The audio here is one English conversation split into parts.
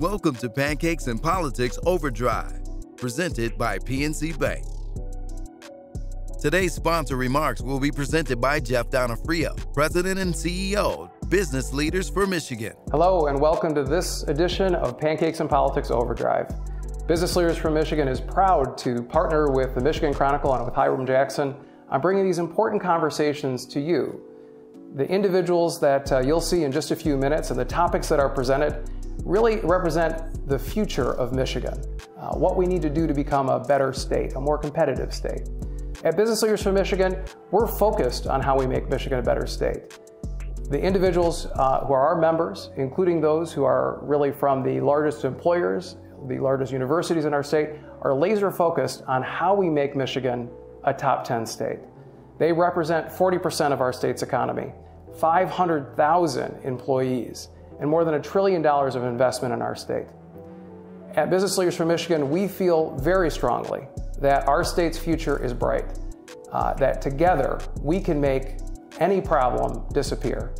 Welcome to Pancakes and Politics Overdrive, presented by PNC Bank. Today's sponsor remarks will be presented by Jeff Donofrio, President and CEO, Business Leaders for Michigan. Hello and welcome to this edition of Pancakes and Politics Overdrive. Business Leaders for Michigan is proud to partner with the Michigan Chronicle and with Hiram Jackson on bringing these important conversations to you. The individuals that you'll see in just a few minutes and the topics that are presented really represent the future of Michigan, what we need to do to become a better state, a more competitive state. At Business Leaders for Michigan, we're focused on how we make Michigan a better state. The individuals who are our members, including those who are really from the largest employers, the largest universities in our state, are laser focused on how we make Michigan a top 10 state. They represent 40% of our state's economy, 500,000 employees, and more than $1 trillion of investment in our state. At Business Leaders for Michigan, we feel very strongly that our state's future is bright, that together we can make any problem disappear.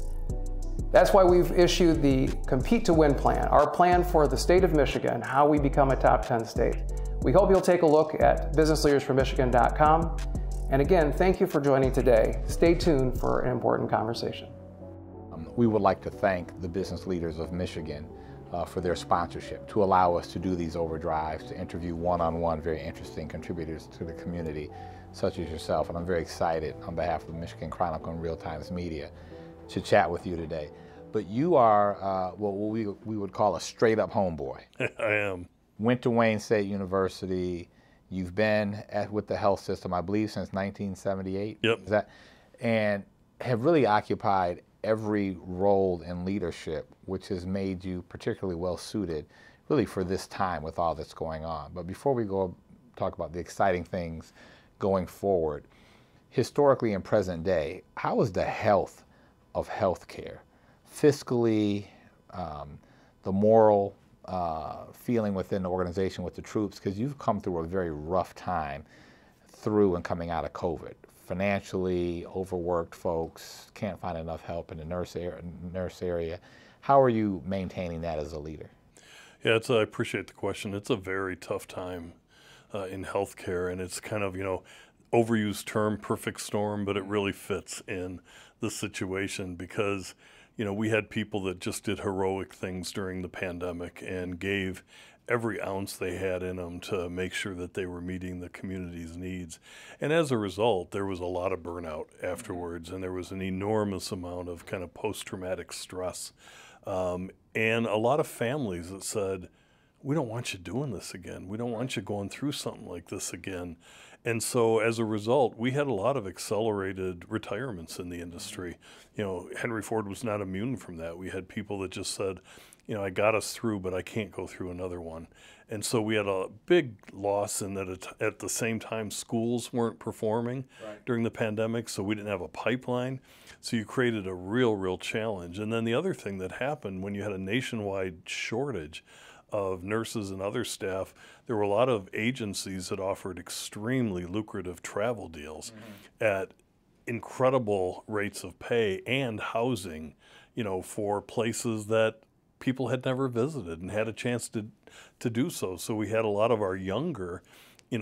That's why we've issued the Compete to Win plan, our plan for the state of Michigan, how we become a top 10 state. We hope you'll take a look at businessleadersformichigan.com. And again, thank you for joining today. Stay tuned for an important conversation. We would like to thank the Business Leaders of Michigan for their sponsorship, to allow us to do these overdrives, to interview one-on-one very interesting contributors to the community, such as yourself. And I'm very excited on behalf of the Michigan Chronicle and Real Times Media to chat with you today. But you are what we would call a straight-up homeboy. I am. Went to Wayne State University. You've been with the health system, I believe, since 1978. Yep. And have really occupied every role in leadership, which has made you particularly well suited really for this time with all that's going on. But before we go talk about the exciting things going forward, historically and present day, how is the health of healthcare? Fiscally, the moral feeling within the organization with the troops, because you've come through a very rough time through and coming out of COVID. Financially, overworked folks, can't find enough help in the nurse area. How are you maintaining that as a leader? Yeah, I appreciate the question. It's a very tough time in healthcare, and it's kind of, overused term, perfect storm, but it really fits in the situation because, we had people that just did heroic things during the pandemic and gave every ounce they had in them to make sure that they were meeting the community's needs. And as a result, there was a lot of burnout afterwards, and there was an enormous amount of kind of post-traumatic stress. And a lot of families that said, we don't want you doing this again. We don't want you going through something like this again. And so as a result, we had a lot of accelerated retirements in the industry. Henry Ford was not immune from that. We had people that just said, I got us through, but I can't go through another one. And so we had a big loss in that at the same time, schools weren't performing during the pandemic, so we didn't have a pipeline. So you created a real challenge. And then the other thing that happened when you had a nationwide shortage of nurses and other staff, there were a lot of agencies that offered extremely lucrative travel deals at incredible rates of pay and housing, for places that people had never visited and had a chance to do so. So we had a lot of our younger,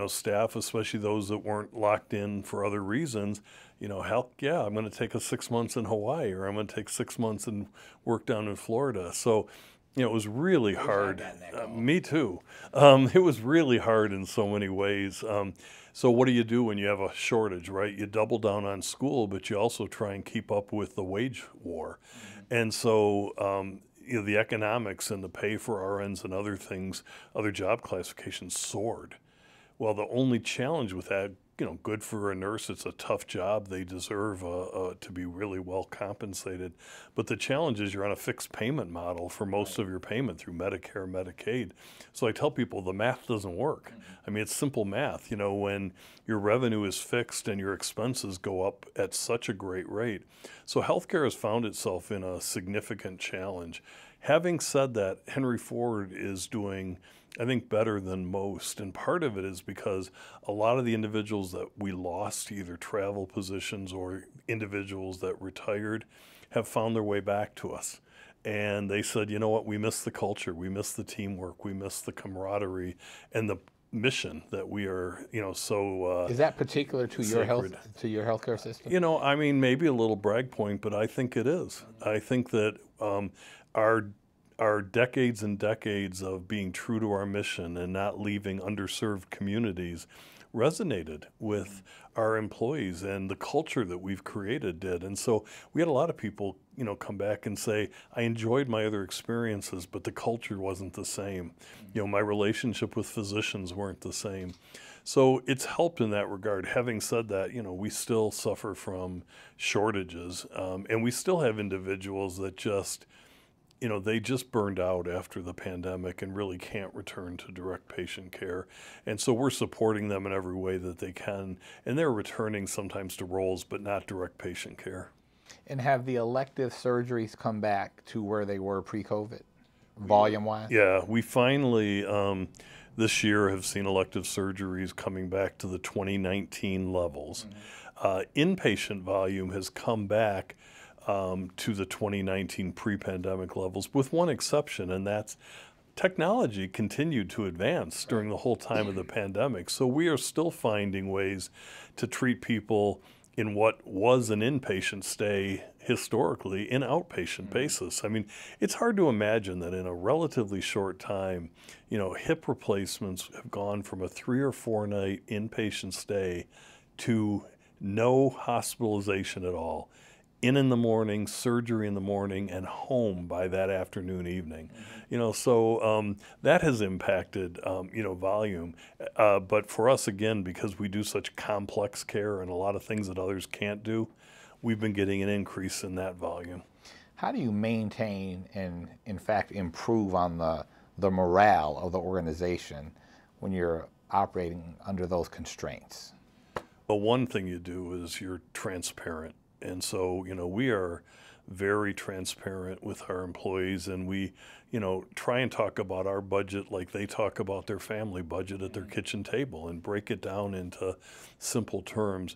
staff, especially those that weren't locked in for other reasons, heck yeah, I'm going to take 6 months in Hawaii, or I'm going to take 6 months and work down in Florida. So, it was really hard. Me too. It was really hard in so many ways. So what do you do when you have a shortage, right? You double down on school, but you also try and keep up with the wage war. And so the economics and the pay for RNs and other things, other job classifications soared. Well, the only challenge with that, good for a nurse, it's a tough job. They deserve to be really well compensated. But the challenge is you're on a fixed payment model for most of your payment through Medicare, Medicaid. So I tell people the math doesn't work. I mean, it's simple math. When your revenue is fixed and your expenses go up at such a great rate. So healthcare has found itself in a significant challenge. Having said that, Henry Ford is doing, I think, better than most. And part of it is because a lot of the individuals that we lost to either travel positions or individuals that retired have found their way back to us. and they said, you know what, we miss the culture, we miss the teamwork, we miss the camaraderie and the mission that we are, so is that particular to your sacred. your healthcare system? I mean, maybe a little brag point, but I think it is. I think that our decades and decades of being true to our mission and not leaving underserved communities resonated with our employees, and the culture that we've created did. And so we had a lot of people, come back and say, I enjoyed my other experiences, but the culture wasn't the same. My relationship with physicians weren't the same. So it's helped in that regard. Having said that, we still suffer from shortages, and we still have individuals that just they just burned out after the pandemic and really can't return to direct patient care. And so we're supporting them in every way that they can. And they're returning sometimes to roles, but not direct patient care. And have the elective surgeries come back to where they were pre-COVID, volume-wise? Yeah, we finally, this year, have seen elective surgeries coming back to the 2019 levels. Inpatient volume has come back to the 2019 pre-pandemic levels, with one exception, and that's technology continued to advance during the whole time of the pandemic. So we are still finding ways to treat people in what was an inpatient stay historically in outpatient basis. I mean, it's hard to imagine that in a relatively short time, hip replacements have gone from a 3 or 4 night inpatient stay to no hospitalization at all. In the morning, surgery in the morning, and home by that afternoon, evening. So that has impacted, volume. But for us, again, because we do such complex care and a lot of things that others can't do, we've been getting an increase in that volume. How do you maintain and, in fact, improve on the morale of the organization when you're operating under those constraints? Well, one thing you do is you're transparent. And so, we are very transparent with our employees, and we, try and talk about our budget like they talk about their family budget at their kitchen table and break it down into simple terms.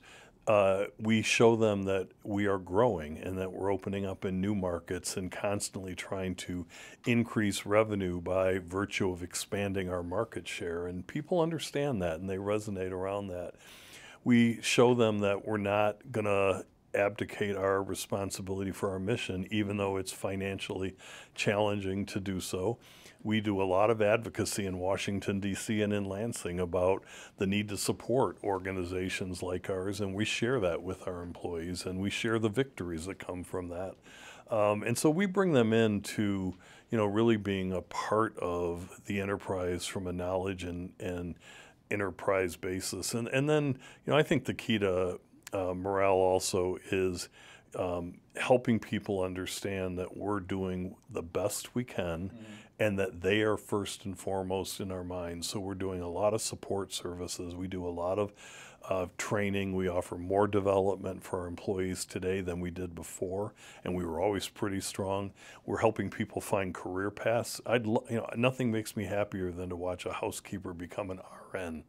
We show them that we are growing and that we're opening up in new markets and constantly trying to increase revenue by virtue of expanding our market share. And people understand that and they resonate around that. We show them that we're not going to abdicate our responsibility for our mission, even though it's financially challenging to do so. We do a lot of advocacy in Washington, D.C. and in Lansing about the need to support organizations like ours, and we share that with our employees, and we share the victories that come from that. And so we bring them into, really being a part of the enterprise from a knowledge and enterprise basis. And then, I think the key to morale also is helping people understand that we're doing the best we can and that they are first and foremost in our minds. So we're doing a lot of support services. We do a lot of training. We offer more development for our employees today than we did before, and we were always pretty strong. We're helping people find career paths. Nothing makes me happier than to watch a housekeeper become an RN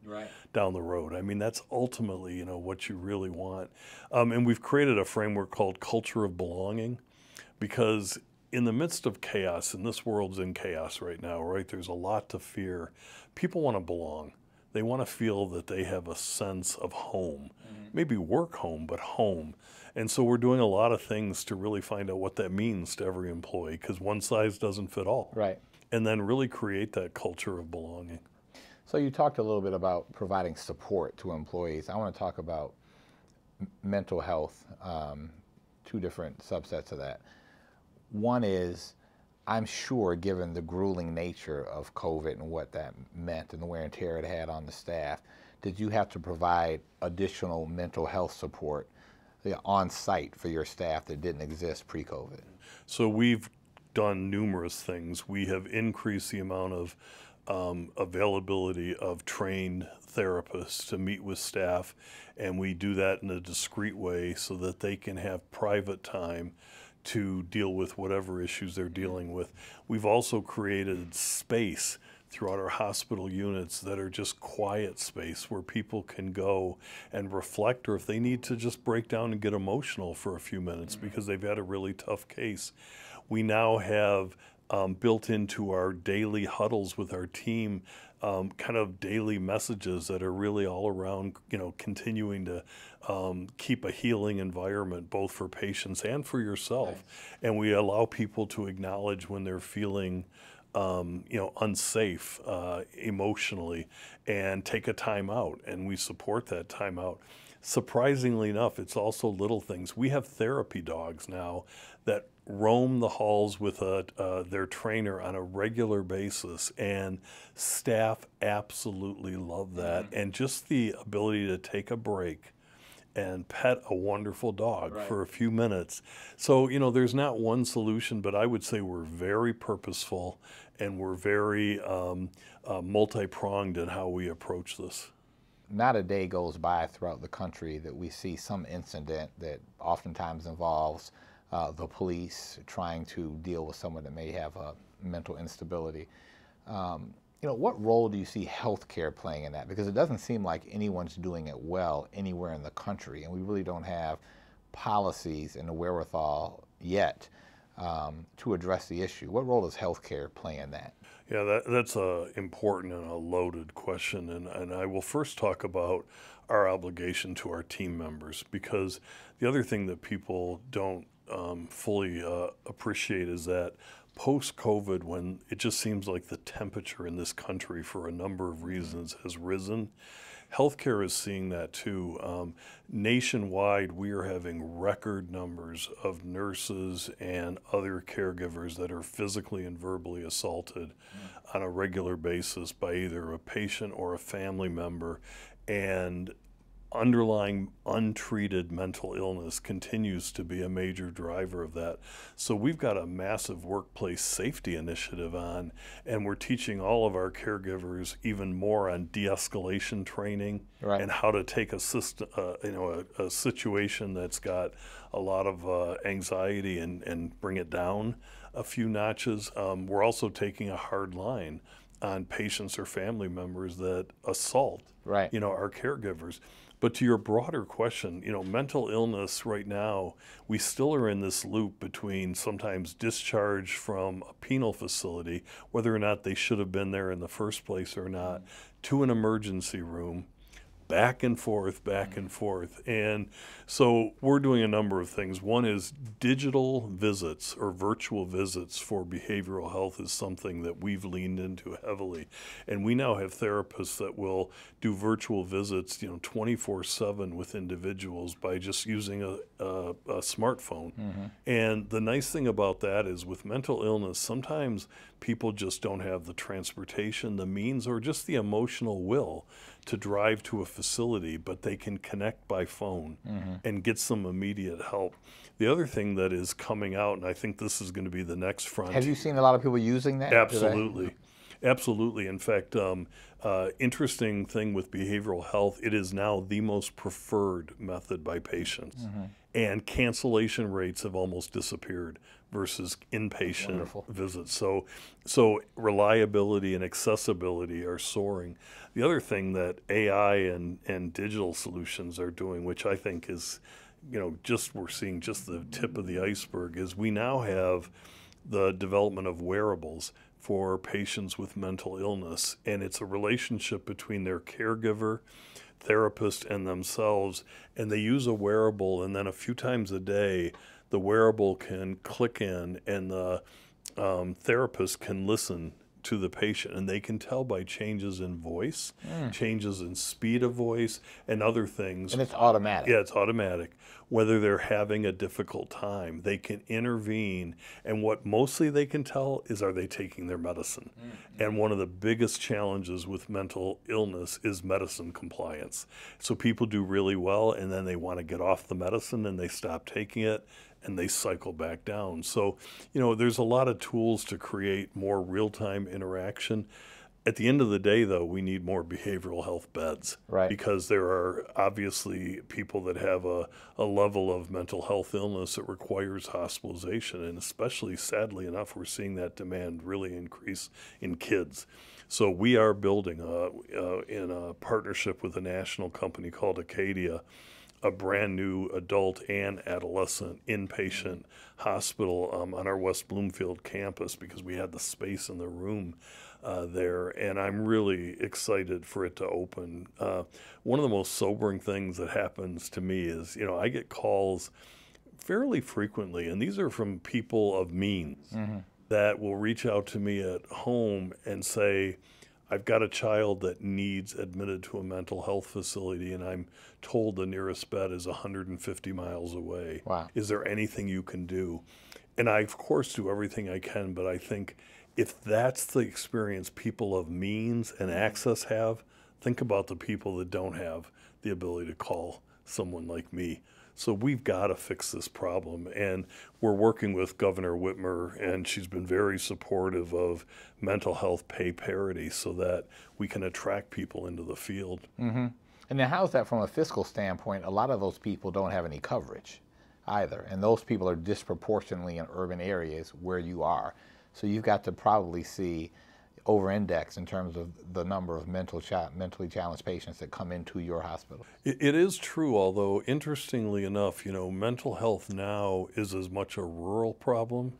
down the road. I mean, that's ultimately, what you really want. And we've created a framework called Culture of Belonging, because in the midst of chaos, and this world's in chaos right now, right? There's a lot to fear. People want to belong. They want to feel that they have a sense of home, maybe work home, but home. And so we're doing a lot of things to really find out what that means to every employee, because one size doesn't fit all. Right. And then really create that culture of belonging. So you talked a little bit about providing support to employees. I want to talk about mental health, 2 different subsets of that. One is, I'm sure, given the grueling nature of COVID and what that meant and the wear and tear it had on the staff, did you have to provide additional mental health support on site for your staff that didn't exist pre-COVID? So we've done numerous things. We have increased the amount of availability of trained therapists to meet with staff, and we do that in a discreet way so that they can have private time to deal with whatever issues they're dealing with. We've also created space throughout our hospital units that are just quiet space where people can go and reflect, or if they need to just break down and get emotional for a few minutes because they've had a really tough case. We now have built into our daily huddles with our team kind of daily messages that are really all around, continuing to keep a healing environment both for patients and for yourself. Nice. And we allow people to acknowledge when they're feeling unsafe emotionally and take a time out, and we support that time out. Surprisingly enough, it's also little things. We have therapy dogs now that roam the halls with their trainer on a regular basis, and staff absolutely love that. Mm-hmm. And just the ability to take a break and pet a wonderful dog for a few minutes. So, there's not one solution, but I would say we're very purposeful and we're very multi-pronged in how we approach this. Not a day goes by throughout the country that we see some incident that oftentimes involves the police trying to deal with someone that may have a mental instability. What role do you see healthcare playing in that? Because it doesn't seem like anyone's doing it well anywhere in the country, and we really don't have policies and the wherewithal yet to address the issue. What role does healthcare play in that? Yeah, that's a important and a loaded question, and I will first talk about our obligation to our team members, because the other thing that people don't fully appreciate is that post-COVID, when it just seems like the temperature in this country for a number of reasons has risen, healthcare is seeing that too. Nationwide, we are having record numbers of nurses and other caregivers that are physically and verbally assaulted on a regular basis by either a patient or a family member. And underlying untreated mental illness continues to be a major driver of that. So we've got a massive workplace safety initiative on, and we're teaching all of our caregivers even more on de-escalation training and how to take a situation that's got a lot of anxiety and bring it down a few notches. We're also taking a hard line on patients or family members that assault our caregivers. But to your broader question, mental illness right now, we still are in this loop between sometimes discharge from a penal facility, whether or not they should have been there in the first place or not, to an emergency room, back and forth. And so we're doing a number of things. One is digital visits or virtual visits for behavioral health is something that we've leaned into heavily. And we now have therapists that will do virtual visits, 24/7 with individuals by just using a smartphone. Mm-hmm. And the nice thing about that is with mental illness, sometimes people just don't have the transportation, the means, or just the emotional will to drive to a facility, but they can connect by phone and get some immediate help. The other thing that is coming out, and I think this is going to be the next front. Have you seen a lot of people using that? Absolutely. Absolutely. In fact, interesting thing with behavioral health, it is now the most preferred method by patients. Mm-hmm. And cancellation rates have almost disappeared versus inpatient visits. So reliability and accessibility are soaring. The other thing that AI and digital solutions are doing, which I think is, we're seeing just the tip of the iceberg, is we now have the development of wearables for patients with mental illness. And it's a relationship between their caregiver, therapist, and themselves. And they use a wearable, and then a few times a day, the wearable can click in, and the therapist can listen to the patient, and they can tell by changes in voice, changes in speed of voice, and other things. And it's automatic. Yeah, it's automatic. Whether they're having a difficult time, they can intervene, and what mostly they can tell is, are they taking their medicine? Mm-hmm. And one of the biggest challenges with mental illness is medicine compliance. So people do really well, and then they want to get off the medicine, and they stop taking it, and they cycle back down. So, there's a lot of tools to create more real-time interaction. At the end of the day, though, we need more behavioral health beds, because there are obviously people that have a level of mental health illness that requires hospitalization, and especially, sadly enough, we're seeing that demand really increase in kids. So we are building in a partnership with a national company called Acadia, a brand new adult and adolescent inpatient hospital on our West Bloomfield campus because we had the space in the room there, and I'm really excited for it to open. One of the most sobering things that happens to me is, I get calls fairly frequently, and these are from people of means that will reach out to me at home and say, I've got a child that needs admitted to a mental health facility, and I'm told the nearest bed is 150 miles away. Wow. Is there anything you can do? And I, of course, do everything I can, but I think if that's the experience people of means and access have, think about the people that don't have the ability to call someone like me. So we've got to fix this problem, and we're working with Governor Whitmer, and she's been very supportive of mental health pay parity so that we can attract people into the field. Mm-hmm. And then how's that from a fiscal standpoint? A lot of those people don't have any coverage either, and those people are disproportionately in urban areas where you are. So you've got to probably see over-index in terms of the number of mentally challenged patients that come into your hospital. It is true, although interestingly enough, mental health now is as much a rural problem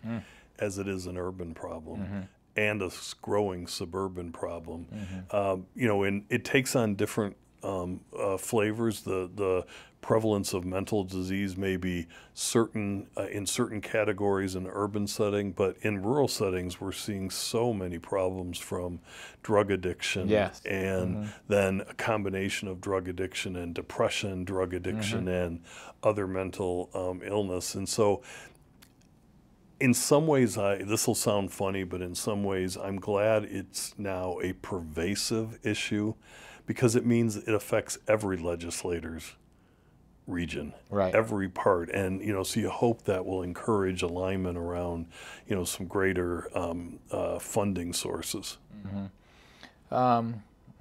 as it is an urban problem and a growing suburban problem. And it takes on different flavors. The prevalence of mental disease may be certain in certain categories in urban setting, but in rural settings we're seeing so many problems from drug addiction and then a combination of drug addiction and depression, drug addiction and other mental illness. And so in some ways, this will sound funny, but in some ways I'm glad it's now a pervasive issue because it means it affects every legislator's region, every part. And, so you hope that will encourage alignment around, some greater funding sources.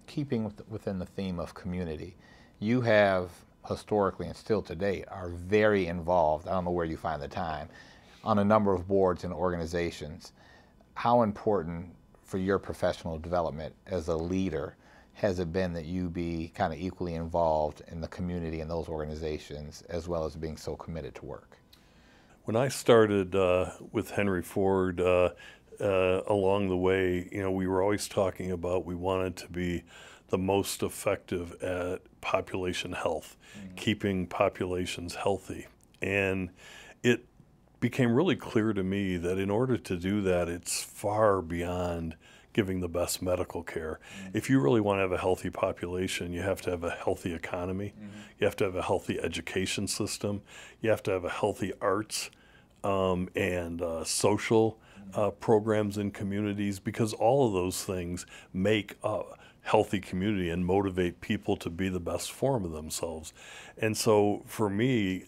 Keeping within the theme of community, you have historically and still today are very involved, I don't know where you find the time, on a number of boards and organizations. How important for your professional development as a leader has it been that you be kind of equally involved in the community and those organizations as well as being so committed to work? When I started with Henry Ford, along the way, we were always talking about we wanted to be the most effective at population health, keeping populations healthy. And it became really clear to me that in order to do that, it's far beyond giving the best medical care. If you really want to have a healthy population, you have to have a healthy economy. You have to have a healthy education system. You have to have a healthy arts and social programs in communities, because all of those things make a healthy community and motivate people to be the best form of themselves. And so for me,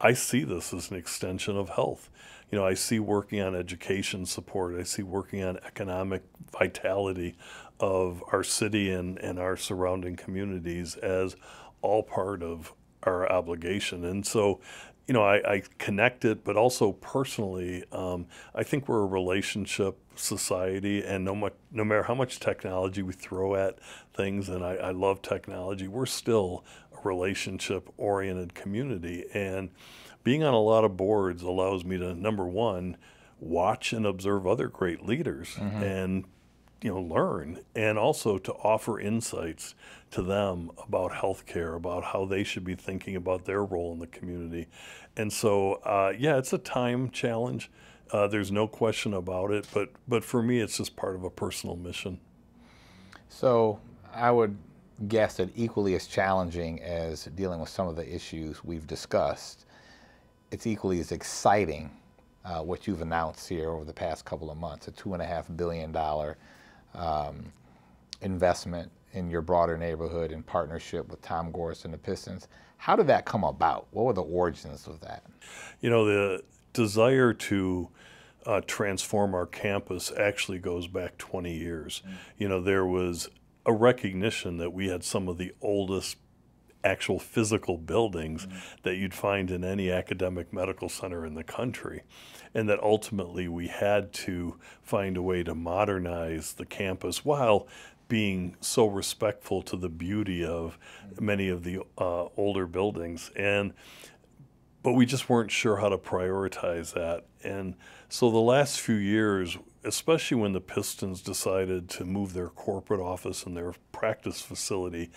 I see this as an extension of health. I see working on education support. I see working on economic vitality of our city and our surrounding communities as all part of our obligation. And so, I connect it, but also personally, I think we're a relationship society, and no matter how much technology we throw at things, and I love technology, we're still a relationship-oriented community. And being on a lot of boards allows me to, number one, watch and observe other great leaders and learn, and also to offer insights to them about healthcare, about how they should be thinking about their role in the community. And so, it's a time challenge. There's no question about it, but for me, it's just part of a personal mission. So I would guess that equally as challenging as dealing with some of the issues we've discussed, it's equally as exciting what you've announced here over the past couple of months, a $2.5 billion investment in your broader neighborhood in partnership with Tom Gores and the Pistons. How did that come about? What were the origins of that? The desire to transform our campus actually goes back 20 years. There was a recognition that we had some of the oldest actual physical buildings that you'd find in any academic medical center in the country. And that ultimately we had to find a way to modernize the campus while being so respectful to the beauty of many of the older buildings. But we just weren't sure how to prioritize that. And so the last few years, especially when the Pistons decided to move their corporate office and their practice facility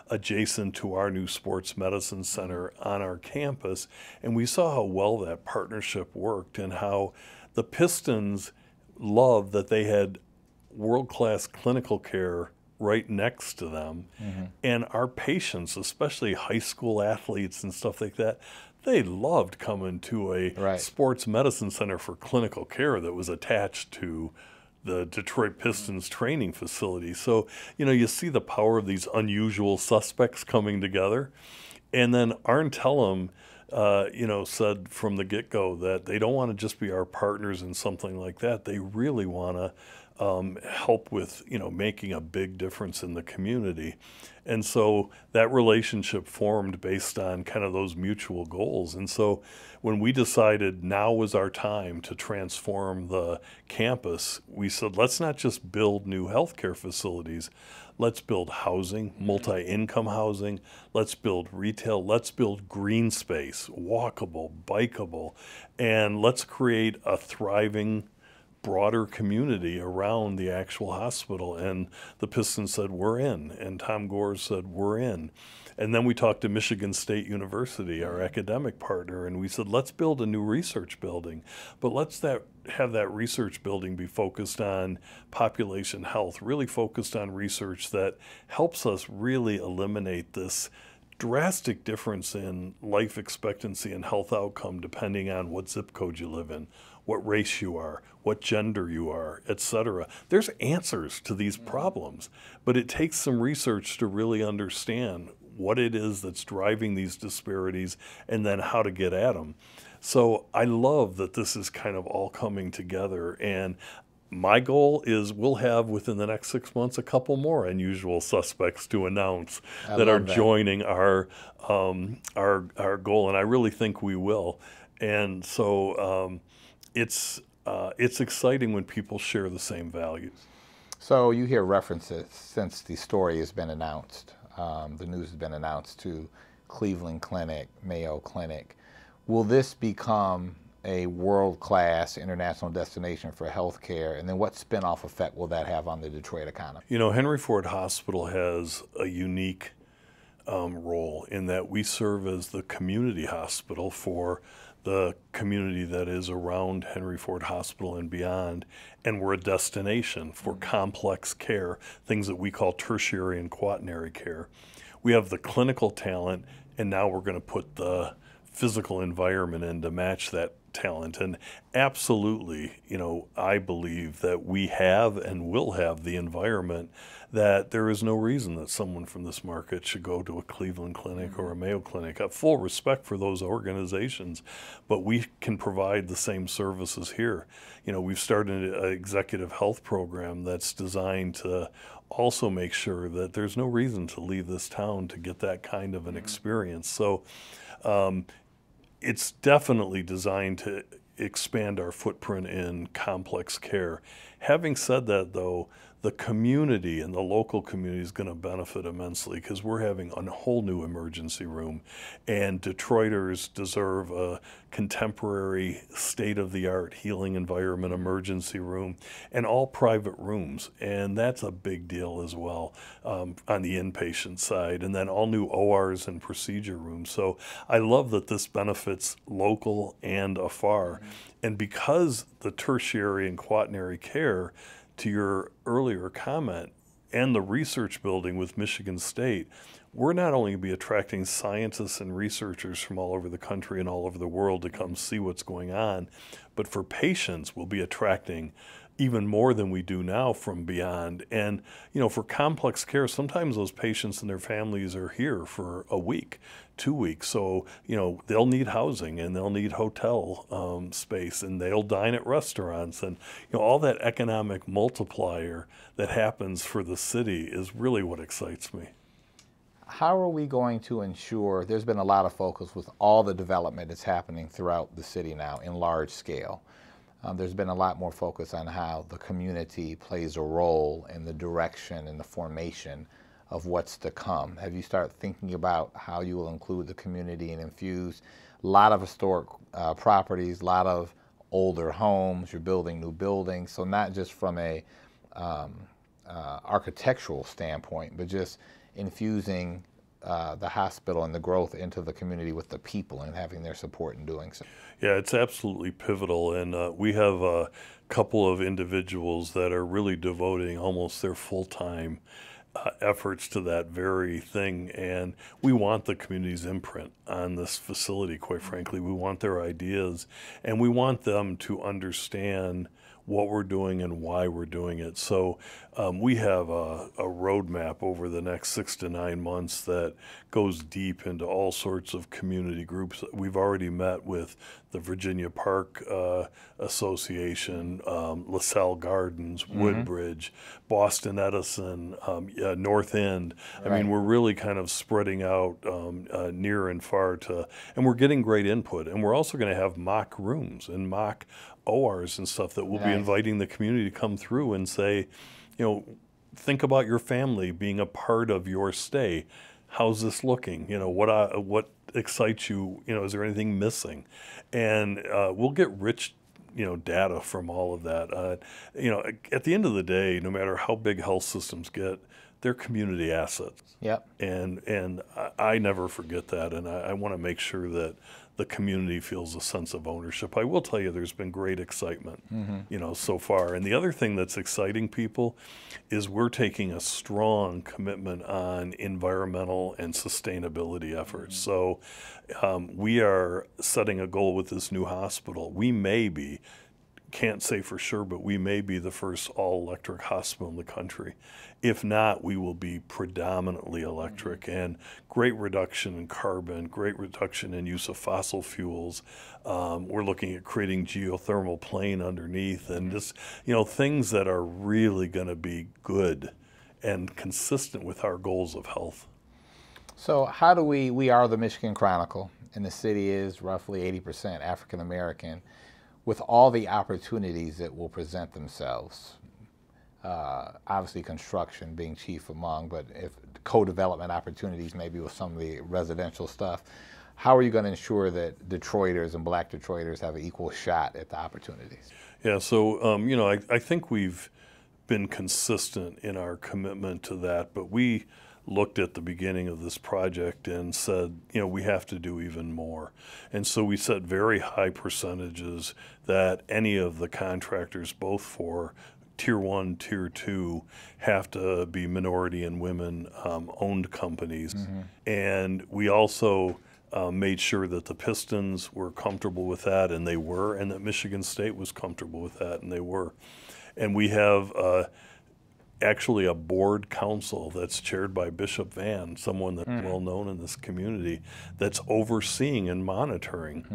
adjacent to our new sports medicine center on our campus, and we saw how well that partnership worked and how the Pistons loved that they had world-class clinical care right next to them. And our patients, especially high school athletes and stuff like that, they loved coming to a sports medicine center for clinical care that was attached to the Detroit Pistons training facility. So, you see the power of these unusual suspects coming together. And then Arn Tellem, said from the get-go that they don't want to just be our partners in something like that. They really want to help with, making a big difference in the community. And so that relationship formed based on kind of those mutual goals. And so when we decided now was our time to transform the campus, we said, let's not just build new healthcare facilities. Let's build housing, multi-income housing. Let's build retail. Let's build green space, walkable, bikeable, and let's create a thriving broader community around the actual hospital. And the Pistons said, we're in. And Tom Gore said, we're in. And then we talked to Michigan State University, our academic partner, and we said, let's build a new research building. But let's have that research building be focused on population health, really focused on research that helps us really eliminate this drastic difference in life expectancy and health outcome depending on what zip code you live in, what race you are, what gender you are, etc. There's answers to these problems, but it takes some research to really understand what it is that's driving these disparities and then how to get at them. So I love that this is kind of all coming together, and my goal is we'll have within the next 6 months a couple more unusual suspects to announce that are joining our goal, and I really think we will. And so it's exciting when people share the same values. So you hear references since the story has been announced, the news has been announced, to Cleveland Clinic, Mayo Clinic. Will this become a world-class international destination for healthcare, and then what spin-off effect will that have on the Detroit economy? Henry Ford Hospital has a unique role in that we serve as the community hospital for the community that is around Henry Ford Hospital and beyond, and we're a destination for complex care, things that we call tertiary and quaternary care. We have the clinical talent, and now we're going to put the physical environment in to match that talent. And absolutely, I believe that we have and will have the environment that there is no reason that someone from this market should go to a Cleveland Clinic or a Mayo Clinic. I have full respect for those organizations, but we can provide the same services here. We've started an executive health program that's designed to also make sure that there's no reason to leave this town to get that kind of an experience. So it's definitely designed to expand our footprint in complex care. Having said that, though, the community and the local community is going to benefit immensely because we're having a whole new emergency room, and Detroiters deserve a contemporary, state-of-the-art healing environment emergency room and all private rooms, and that's a big deal as well on the inpatient side, and then all new ORs and procedure rooms. So I love that this benefits local and afar, and because the tertiary and quaternary care, to your earlier comment, and the research building with Michigan State, we're not only going to be attracting scientists and researchers from all over the country and all over the world to come see what's going on, but for patients, we'll be attracting even more than we do now from beyond. And, for complex care, sometimes those patients and their families are here for a week, 2 weeks. So, they'll need housing and they'll need hotel space, and they'll dine at restaurants. And, all that economic multiplier that happens for the city is really what excites me. how are we going to ensure, there's been a lot of focus with all the development that's happening throughout the city now in large scale. There's been a lot more focus on how the community plays a role in the direction and the formation of what's to come. Have you started thinking about how you will include the community and infuse a lot of historic properties, a lot of older homes, you're building new buildings, so not just from a architectural standpoint, but just infusing the hospital and the growth into the community with the people and having their support in doing so. Yeah, it's absolutely pivotal, and we have a couple of individuals that are really devoting almost their full-time efforts to that very thing, and we want the community's imprint on this facility, quite frankly. We want their ideas, and we want them to understand what we're doing and why we're doing it. So we have a roadmap over the next 6 to 9 months that goes deep into all sorts of community groups. We've already met with the Virginia Park Association, LaSalle Gardens, Woodbridge, Boston Edison, North End. I mean, we're really kind of spreading out near and far and we're getting great input. And we're also going to have mock rooms and mock ORs and stuff that we'll be inviting the community to come through and say, you know, think about your family being a part of your stay. How's this looking? You know, what excites you? You know, is there anything missing? And we'll get rich, you know, data from all of that. You know, at the end of the day, no matter how big health systems get, they're community assets. Yep. And I never forget that, and I want to make sure that the community feels a sense of ownership. I will tell you there's been great excitement, you know, so far. And the other thing that's exciting people is we're taking a strong commitment on environmental and sustainability efforts. So we are setting a goal with this new hospital. We may be, can't say for sure, but we may be the first all-electric hospital in the country. If not, we will be predominantly electric, and great reduction in carbon, great reduction in use of fossil fuels. We're looking at creating geothermal plane underneath, and just, you know, things that are really going to be good and consistent with our goals of health. So how do we are the Michigan Chronicle, and the city is roughly 80% African American. With all the opportunities that will present themselves, obviously construction being chief among, but if co-development opportunities maybe with some of the residential stuff, how are you going to ensure that Detroiters and Black Detroiters have an equal shot at the opportunities? Yeah, so you know, I think we've been consistent in our commitment to that, but we looked at the beginning of this project and said, you know, we have to do even more. And so we set very high percentages that any of the contractors, both for Tier 1, Tier 2, have to be minority and women owned companies. And we also made sure that the Pistons were comfortable with that, and they were, and that Michigan State was comfortable with that, and they were. And we have actually a board council that's chaired by Bishop Van, someone that's well known in this community, that's overseeing and monitoring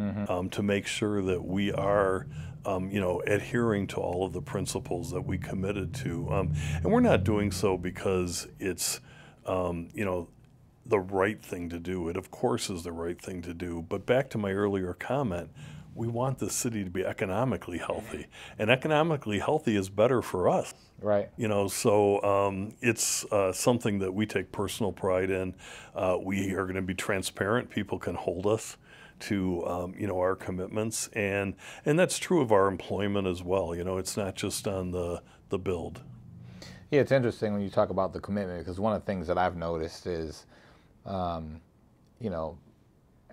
to make sure that we are you know, adhering to all of the principles that we committed to. And we're not doing so because it's you know, the right thing to do. It of course is the right thing to do, but back to my earlier comment, we want the city to be economically healthy, and economically healthy is better for us. Right. You know, so it's something that we take personal pride in. We are going to be transparent. People can hold us to you know, our commitments, and that's true of our employment as well. You know, it's not just on the build. Yeah, it's interesting when you talk about the commitment, because one of the things that I've noticed is, you know,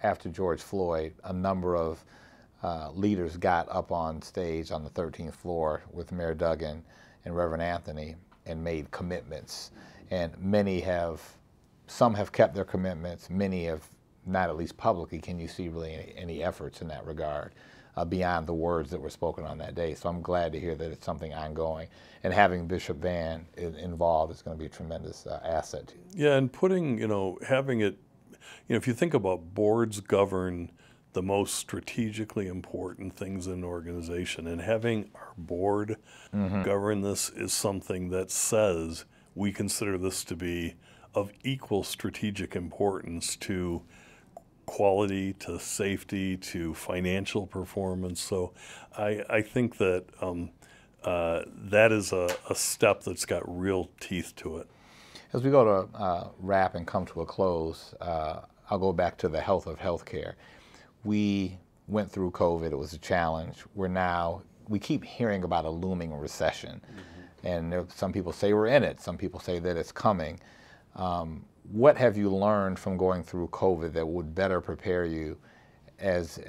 after George Floyd, a number of leaders got up on stage on the 13th floor with Mayor Duggan and Reverend Anthony and made commitments. And some have kept their commitments, many have not, at least publicly. Can you see really any efforts in that regard beyond the words that were spoken on that day? So I'm glad to hear that it's something ongoing. And having Bishop Van involved is going to be a tremendous asset to you. Yeah, and putting, you know, having it, you know, if you think about boards govern the most strategically important things in an organization, and having our board govern this is something that says we consider this to be of equal strategic importance to quality, to safety, to financial performance. So I think that that is a step that's got real teeth to it. As we go to wrap and come to a close, I'll go back to the health of healthcare. We went through COVID, it was a challenge. We keep hearing about a looming recession. And some people say we're in it, some people say that it's coming. What have you learned from going through COVID that would better prepare you as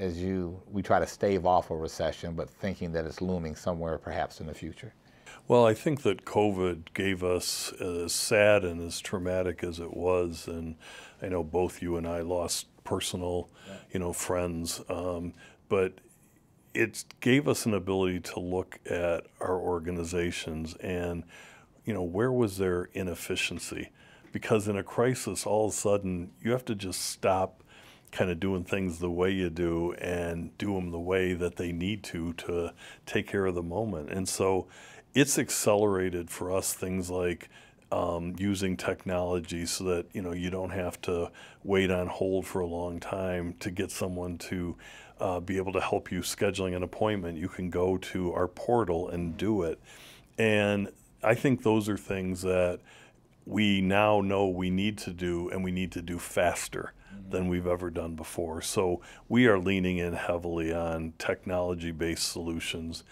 we try to stave off a recession, but thinking that it's looming somewhere perhaps in the future? Well, I think that COVID gave us, as sad and as traumatic as it was, and I know both you and I lost personal, friends, but it gave us an ability to look at our organizations and, where was there inefficiency? Because in a crisis, all of a sudden, you have to just stop kind of doing things the way you do and do them the way that they need to take care of the moment. And so it's accelerated for us things like using technology so that, you don't have to wait on hold for a long time to get someone to be able to help you scheduling an appointment. You can go to our portal and do it. And I think those are things that we now know we need to do, and we need to do faster than we've ever done before. So we are leaning in heavily on technology-based solutions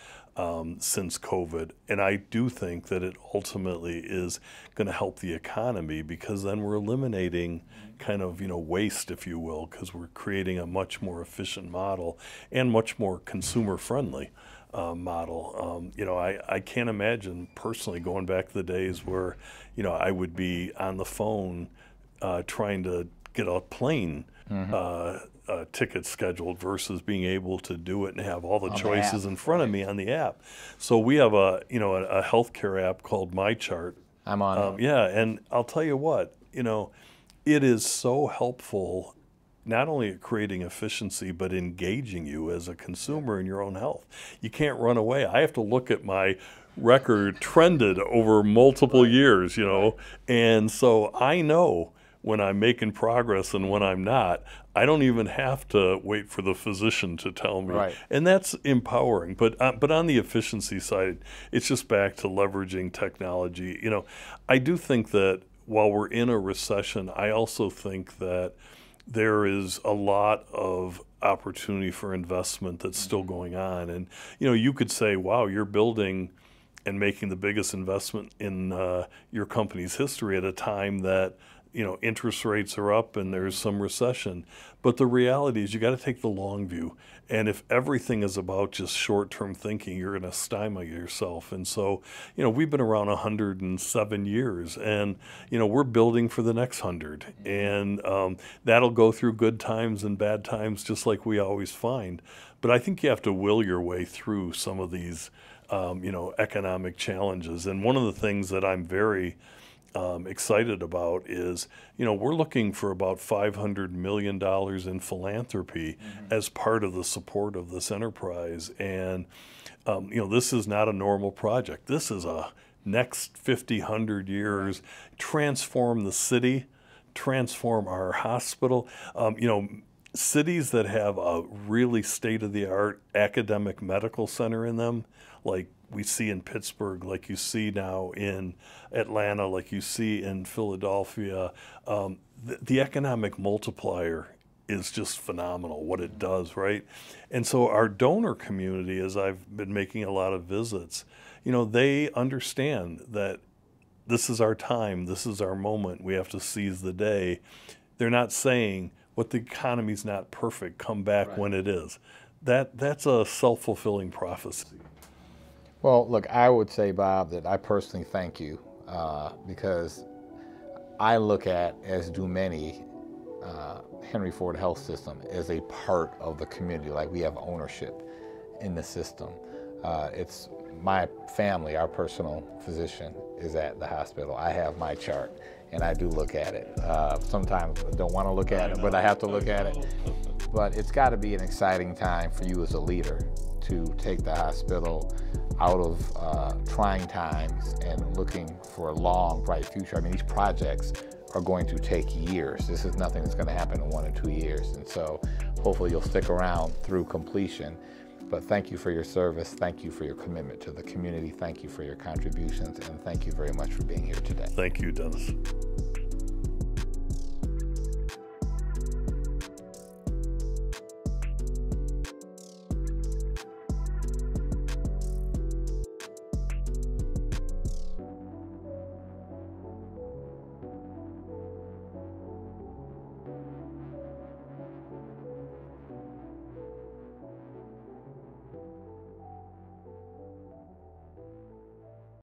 since COVID. And I do think that it ultimately is going to help the economy, because then we're eliminating kind of, waste, if you will, because we're creating a much more efficient model and much more consumer-friendly model. I can't imagine personally going back to the days where, I would be on the phone trying to get a plane ticket scheduled versus being able to do it and have all the choices in front of me on the app. So we have a healthcare app called MyChart. I'm on it. Yeah, and I'll tell you what, it is so helpful, not only at creating efficiency, but engaging you as a consumer in your own health. You can't run away. I have to look at my record trended over multiple years, and so I know when I'm making progress and when I'm not. I don't even have to wait for the physician to tell me. Right. And that's empowering. But on the efficiency side, it's just back to leveraging technology. I do think that while we're in a recession, I also think that there is a lot of opportunity for investment that's still going on. And, you could say, wow, you're building and making the biggest investment in your company's history at a time that interest rates are up and there's some recession. But the reality is you got to take the long view. And if everything is about just short-term thinking, you're going to stymie yourself. And so, we've been around 107 years, and, we're building for the next 100. And that'll go through good times and bad times just like we always find. But I think you have to will your way through some of these, economic challenges. And one of the things that I'm very excited about is, we're looking for about $500 million in philanthropy as part of the support of this enterprise. And, this is not a normal project. This is a next 50, 100 years, transform the city, transform our hospital. Cities that have a really state-of-the-art academic medical center in them, like we see in Pittsburgh, like you see now in Atlanta, like you see in Philadelphia, the economic multiplier is just phenomenal, what it does, right? And so our donor community, as I've been making a lot of visits, they understand that this is our time, this is our moment, we have to seize the day. They're not saying, what the economy's not perfect, come back when it is. That's a self-fulfilling prophecy. Well, look, I would say, Bob, that I personally thank you because I look at, as do many, Henry Ford Health System as a part of the community, like we have ownership in the system. It's my family, our personal physician is at the hospital. I have my chart and I do look at it. Sometimes I don't want to look at it, but I have to look at it. But it's got to be an exciting time for you as a leader to take the hospital out of trying times and looking for a long, bright future. I mean, these projects are going to take years. This is nothing that's going to happen in 1 or 2 years. And so hopefully you'll stick around through completion. But thank you for your service. Thank you for your commitment to the community. Thank you for your contributions. And thank you very much for being here today. Thank you, Dennis.